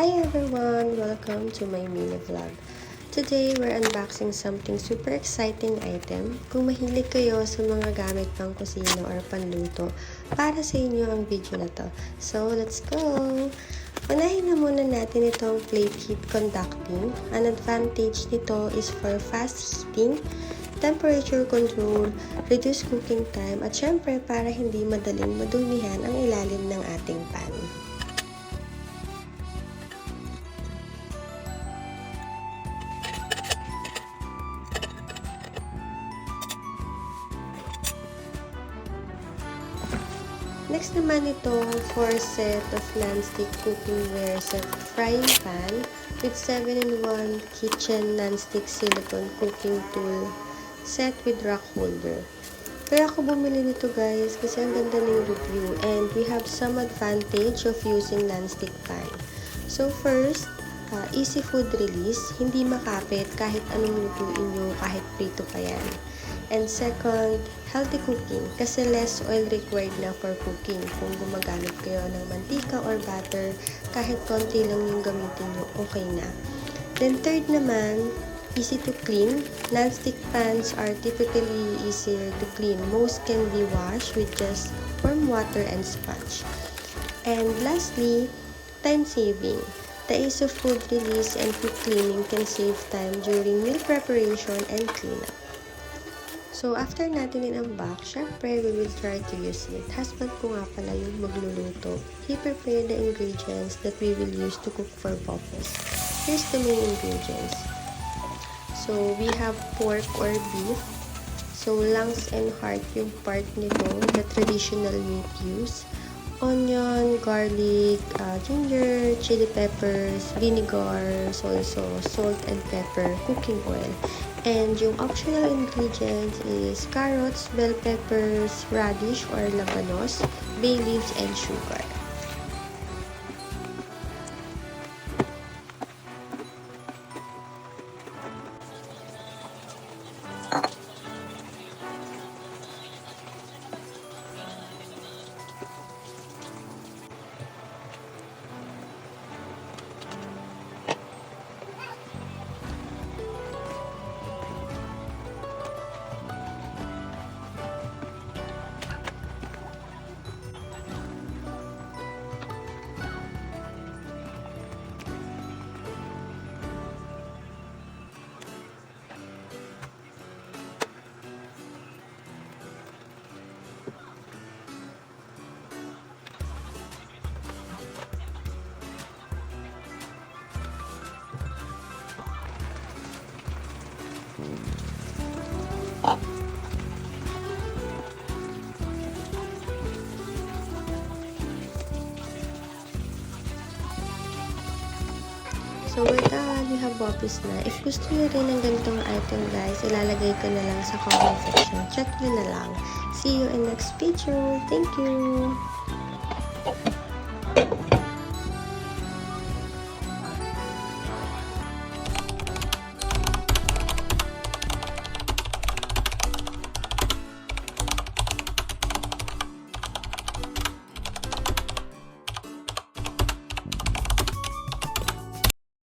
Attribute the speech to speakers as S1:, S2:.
S1: Hi everyone! Welcome to my mini vlog. Today, we're unboxing something super exciting item. Kung mahilig kayo sa mga gamit pang kusina or panluto, para sa inyo ang video na to. So, let's go! Unahin na muna natin itong plate heat conducting. An advantage nito is for fast heating, temperature control, reduced cooking time, at syempre para hindi madaling madumihan ang ilalim ng ating pan. Next naman itong 4 set of non-stick cookware set frying pan with 7-in-1 kitchen non-stick silicone cooking tool set with rack holder. Kaya ako bumili nito guys kasi ang ganda ng review and we have some advantage of using non-stick pan. So first, easy food release, hindi makapit kahit anong lutuin nyo, kahit prito pa yan. And second, healthy cooking kasi less oil required na for cooking. Kung gumagamit kayo ng mantika or butter, kahit konti lang yung gamitin nyo, okay na. Then third naman, easy to clean. Non-stick pans are typically easier to clean. Most can be washed with just warm water and sponge. And lastly, time saving. The ease of food release and quick cleaning can save time during meal preparation and cleanup. So, after natin in-unbox, syempre, we will try to use it. Husband ko nga pala yung magluluto. He prepared the ingredients that we will use to cook for Bopos. Here's the main ingredients. So, we have pork or beef. So, lungs and heart yung part nito, the traditional meat use. Onion, garlic, ginger, chili peppers, vinegar, also salt and pepper, cooking oil. And yung optional ingredients is carrots, bell peppers, radish or labanos, bay leaves, and sugar. So, we're done. We have Bopos na. If gusto nyo rin ng ganitong item guys, ilalagay ko na lang sa comment section. Check nyo na lang. See you in next video. Thank you!